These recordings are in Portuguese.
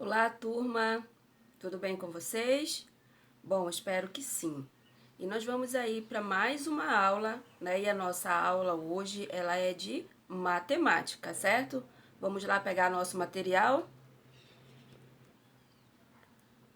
Olá, turma! Tudo bem com vocês? Bom, espero que sim. E nós vamos aí para mais uma aula, né? E a nossa aula hoje, ela é de matemática, certo? Vamos lá pegar nosso material?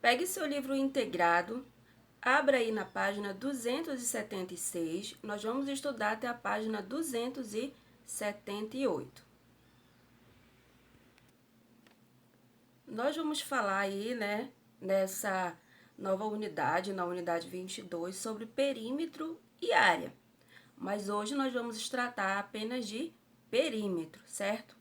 Pegue seu livro integrado, abra aí na página 276, nós vamos estudar até a página 278. Nós vamos falar aí, né, nessa nova unidade, na unidade 22, sobre perímetro e área. Mas hoje nós vamos tratar apenas de perímetro, certo?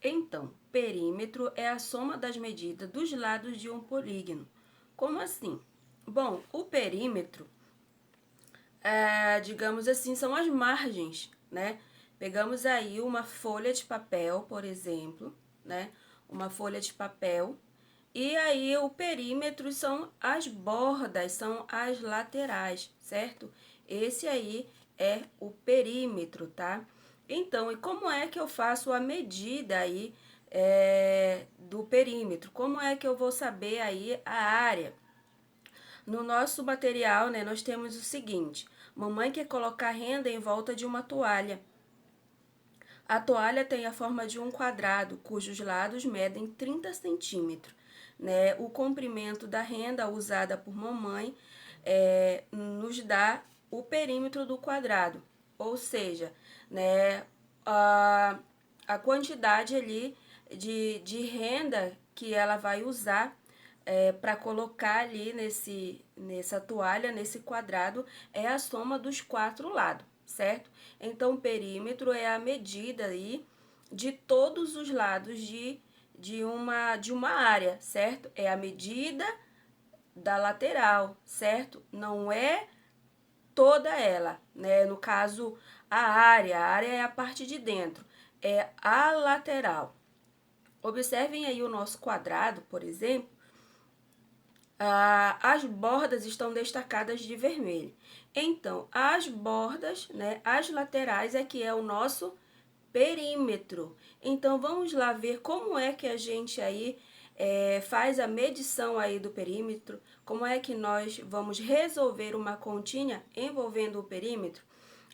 Então, perímetro é a soma das medidas dos lados de um polígono. Como assim? Bom, o perímetro, digamos assim, são as margens, né? Pegamos aí uma folha de papel, por exemplo, né? Uma folha de papel. E aí, o perímetro são as bordas, são as laterais, certo? Esse aí é o perímetro, tá? Então, e como é que eu faço a medida aí do perímetro? Como é que eu vou saber aí a área? No nosso material, né, nós temos o seguinte: mamãe quer colocar renda em volta de uma toalha. A toalha tem a forma de um quadrado, cujos lados medem 30 centímetros. Né? O comprimento da renda usada por mamãe nos dá o perímetro do quadrado, ou seja, né, a quantidade ali de renda que ela vai usar para colocar ali nessa toalha, nesse quadrado, é a soma dos quatro lados, certo? Então, o perímetro é a medida aí de todos os lados de uma área, certo? É a medida da lateral, certo? Não é toda ela, né? No caso, a área é a parte de dentro, é a lateral. Observem aí o nosso quadrado, por exemplo, as bordas estão destacadas de vermelho. Então, as bordas, né, as laterais é que é o nosso perímetro. Então, vamos lá ver como é que a gente aí faz a medição aí do perímetro, como é que nós vamos resolver uma continha envolvendo o perímetro.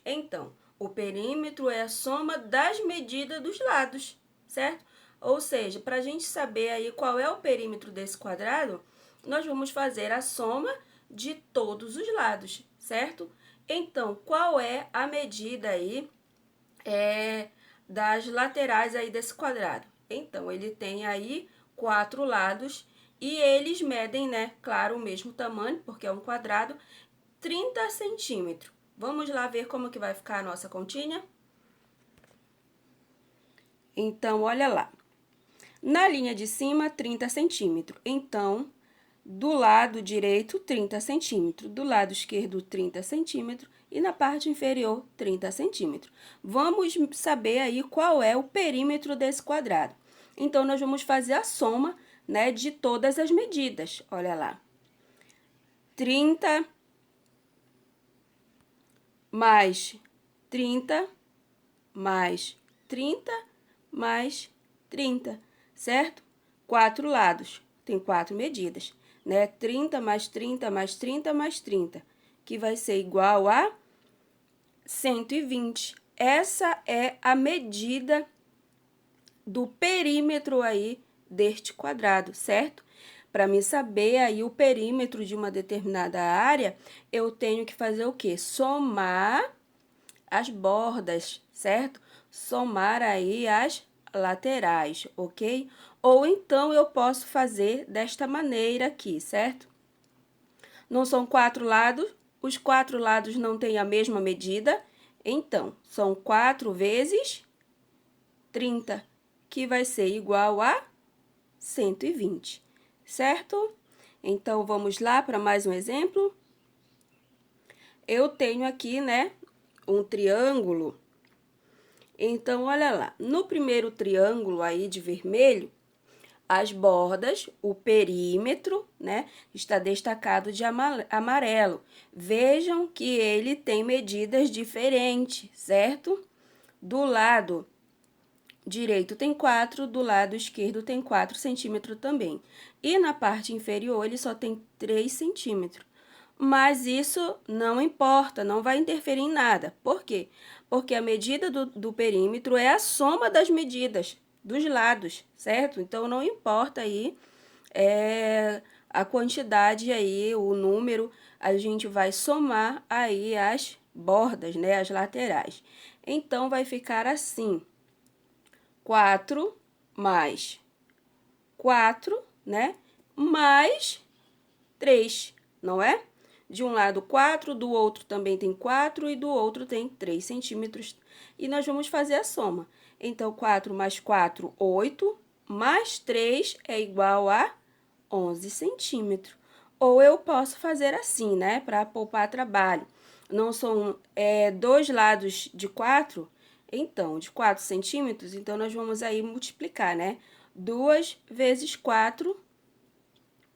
Então, o perímetro é a soma das medidas dos lados, certo? Ou seja, para a gente saber aí qual é o perímetro desse quadrado, nós vamos fazer a soma de todos os lados, certo? Então, qual é a medida aí das laterais aí desse quadrado? Então, ele tem aí 4 lados e eles medem, né, claro, o mesmo tamanho, porque é um quadrado, 30 centímetros. Vamos lá ver como que vai ficar a nossa continha? Então, olha lá. Na linha de cima, 30 centímetros. Então, do lado direito, 30 centímetros. Do lado esquerdo, 30 centímetros. E na parte inferior, 30 centímetros. Vamos saber aí qual é o perímetro desse quadrado. Então, nós vamos fazer a soma, né, de todas as medidas. Olha lá. 30 mais 30 mais 30 mais 30, certo? 4 lados, tem 4 medidas, né? 30 mais 30 mais 30 mais 30, que vai ser igual a 120. Essa é a medida do perímetro aí deste quadrado, certo? Para me saber aí o perímetro de uma determinada área, eu tenho que fazer o quê? Somar as bordas, certo? Somar aí as laterais, ok? Ou então, eu posso fazer desta maneira aqui, certo? Não são 4 lados, os 4 lados não têm a mesma medida, então, são 4 vezes 30, que vai ser igual a 120, certo? Então, vamos lá para mais um exemplo. Eu tenho aqui, né, um triângulo. Então, olha lá, no primeiro triângulo aí de vermelho, as bordas, o perímetro, né, está destacado de amarelo. Vejam que ele tem medidas diferentes, certo? Do lado direito tem 4, do lado esquerdo tem 4 centímetros também. E na parte inferior ele só tem 3 centímetros. Mas isso não importa, não vai interferir em nada. Por quê? Porque a medida do perímetro é a soma das medidas dos lados, certo? Então, não importa aí a quantidade aí, o número, a gente vai somar aí as bordas, né, as laterais. Então, vai ficar assim, 4 mais 4, né, mais 3, não é? De um lado 4, do outro também tem 4 e do outro tem 3 centímetros. E nós vamos fazer a soma. Então, 4 mais 4, 8, mais 3 é igual a 11 centímetros. Ou eu posso fazer assim, né, para poupar trabalho. Não são dois lados de 4, então, de 4 centímetros, então nós vamos aí multiplicar, né? 2 vezes 4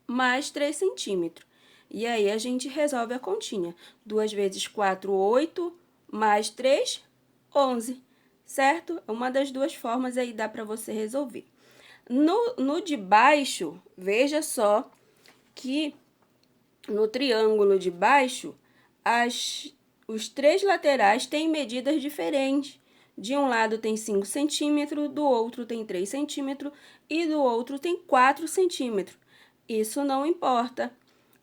mais 3 centímetros. E aí, a gente resolve a continha. 2 vezes 4, 8, mais 3, 11, certo? Uma das duas formas aí dá para você resolver. No de baixo, veja só que no triângulo de baixo, os três laterais têm medidas diferentes. De um lado tem 5 centímetros, do outro tem 3 centímetros e do outro tem 4 centímetros. Isso não importa,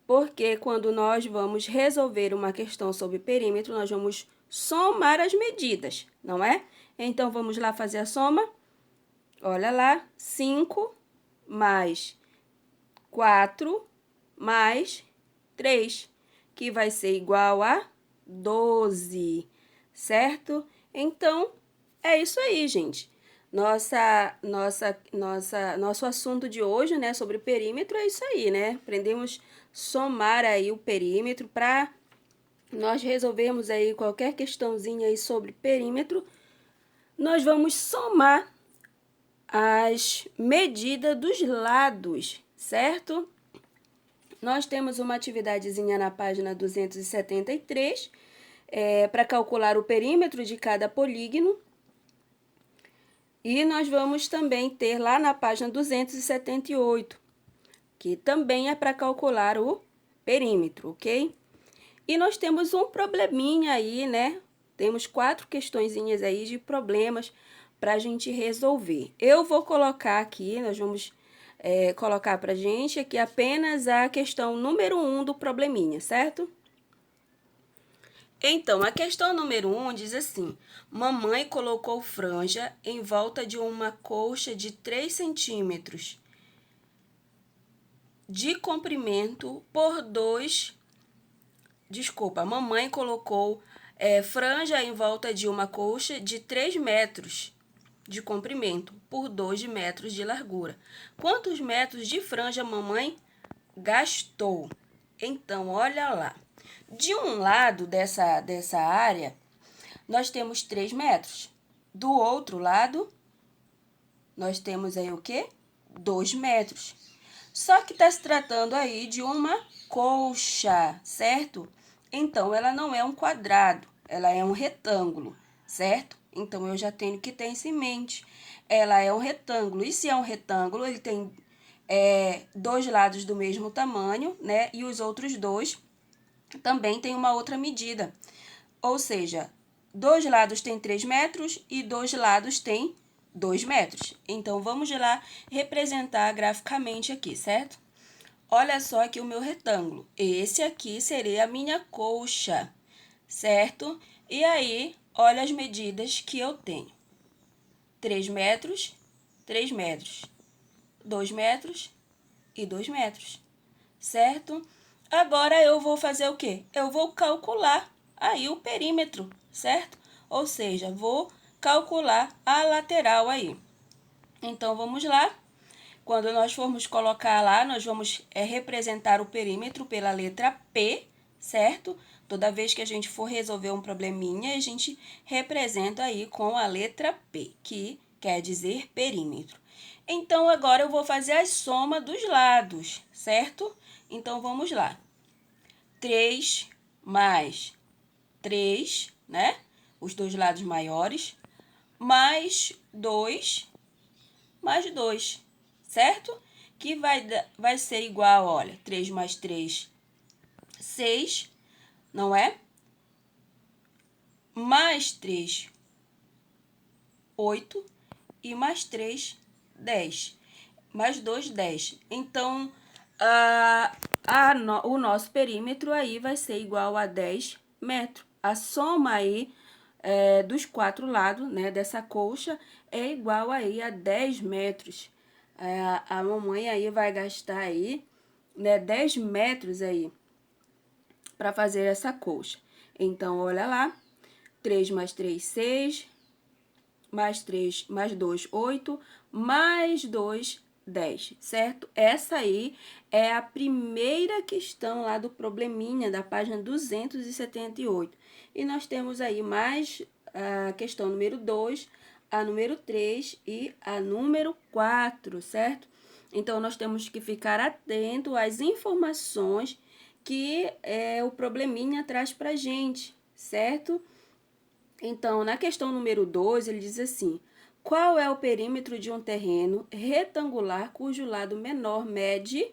porque quando nós vamos resolver uma questão sobre perímetro, nós vamos somar as medidas, não é? Então, vamos lá fazer a soma? Olha lá, 5 mais 4 mais 3, que vai ser igual a 12, certo? Então, é isso aí, gente. Nosso assunto de hoje, né, sobre perímetro é isso aí, né? Aprendemos somar aí o perímetro para nós resolvermos aí qualquer questãozinha aí sobre perímetro. Nós vamos somar as medidas dos lados, certo? Nós temos uma atividadezinha na página 273, para calcular o perímetro de cada polígono. E nós vamos também ter lá na página 278, que também é para calcular o perímetro, ok? E nós temos um probleminha aí, né? Temos 4 questõezinhas aí de problemas para a gente resolver. Eu vou colocar aqui, nós vamos colocar para a gente aqui apenas a questão número 1 do probleminha, certo? Então, a questão número 1 diz assim: mamãe colocou franja em volta de uma colcha de 3 centímetros de comprimento por 2. Desculpa, mamãe colocou franja em volta de uma colcha de 3 metros de comprimento por 2 metros de largura. Quantos metros de franja mamãe gastou? Então, olha lá. De um lado dessa área, nós temos 3 metros. Do outro lado, nós temos aí o quê? 2 metros. Só que está se tratando aí de uma colcha, certo? Então, ela não é um quadrado, ela é um retângulo, certo? Então, eu já tenho que ter isso em mente. Ela é um retângulo. E se é um retângulo, ele tem dois lados do mesmo tamanho, né? E os outros dois também tem uma outra medida. Ou seja, dois lados têm 3 metros e dois lados têm 2 metros. Então, vamos lá representar graficamente aqui, certo? Olha só aqui o meu retângulo. Esse aqui seria a minha colcha, certo? E aí, olha as medidas que eu tenho. 3 metros, 3 metros, 2 metros e 2 metros, certo? Agora, eu vou fazer o quê? Eu vou calcular aí o perímetro, certo? Ou seja, vou calcular a lateral aí. Então, vamos lá. Quando nós formos colocar lá, nós vamos representar o perímetro pela letra P, certo? Toda vez que a gente for resolver um probleminha, a gente representa aí com a letra P, que quer dizer perímetro. Então, agora eu vou fazer a soma dos lados, certo? Então, vamos lá. 3 mais 3, né? Os dois lados maiores, mais 2 mais 2, certo? Que vai ser igual, olha, 3 mais 3, 6, não é? Mais 3, 8 e mais 3, 10. Mais 2, 10. Então, o nosso perímetro aí vai ser igual a 10 metros. A soma aí dos 4 lados, né, dessa colcha é igual aí a 10 metros. A mamãe aí vai gastar aí, né, 10 metros aí para fazer essa colcha. Então, olha lá, 3 mais 3, 6, mais 3, mais 2, 8, mais 2, 10, certo? Essa aí é a primeira questão lá do probleminha da página 278. E nós temos aí mais a questão número 2, a número 3 e a número 4, certo? Então, nós temos que ficar atento às informações que o probleminha traz pra gente, certo? Então, na questão número 2, ele diz assim: qual é o perímetro de um terreno retangular cujo lado menor mede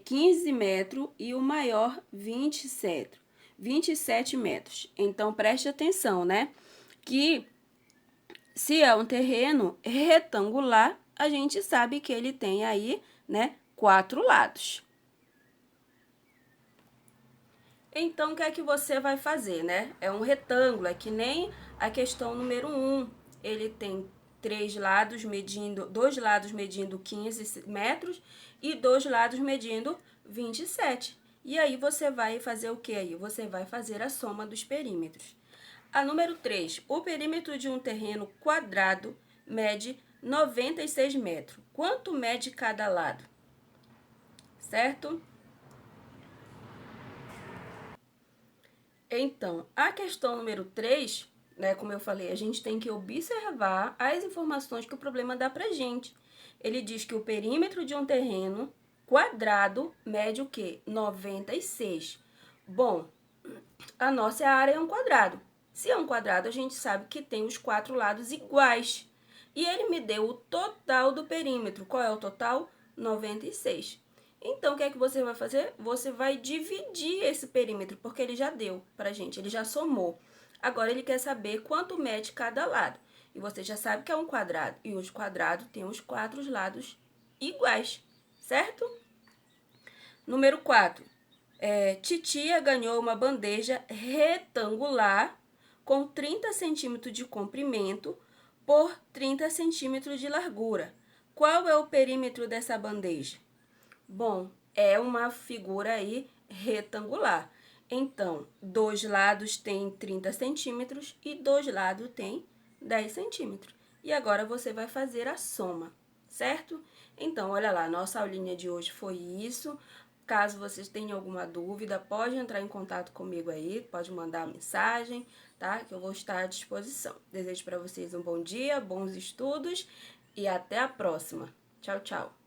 15 metros e o maior 27 metros? Então, preste atenção, né? Que se é um terreno retangular, a gente sabe que ele tem aí, né, 4 lados. Então, o que é que você vai fazer, né? É um retângulo, é que nem a questão número 1. Ele tem dois lados medindo 15 metros e dois lados medindo 27. E aí, você vai fazer o que aí? Você vai fazer a soma dos perímetros. A número 3. O perímetro de um terreno quadrado mede 96 metros. Quanto mede cada lado? Certo? Então, a questão número 3, né, como eu falei, a gente tem que observar as informações que o problema dá pra gente. Ele diz que o perímetro de um terreno quadrado mede o quê? 96. Bom, a nossa área é um quadrado. Se é um quadrado, a gente sabe que tem os 4 lados iguais. E ele me deu o total do perímetro. Qual é o total? 96. Então, o que é que você vai fazer? Você vai dividir esse perímetro, porque ele já deu pra gente, ele já somou. Agora, ele quer saber quanto mede cada lado. E você já sabe que é um quadrado. E os quadrados têm os 4 lados iguais, certo? Número 4. Titia ganhou uma bandeja retangular com 30 centímetros de comprimento por 30 centímetros de largura. Qual é o perímetro dessa bandeja? Bom, é uma figura aí retangular. Então, dois lados têm 30 centímetros e dois lados têm 10 centímetros. E agora você vai fazer a soma, certo? Então, olha lá, nossa aulinha de hoje foi isso. Caso vocês tenham alguma dúvida, pode entrar em contato comigo aí, pode mandar mensagem, tá? Que eu vou estar à disposição. Desejo para vocês um bom dia, bons estudos e até a próxima. Tchau, tchau.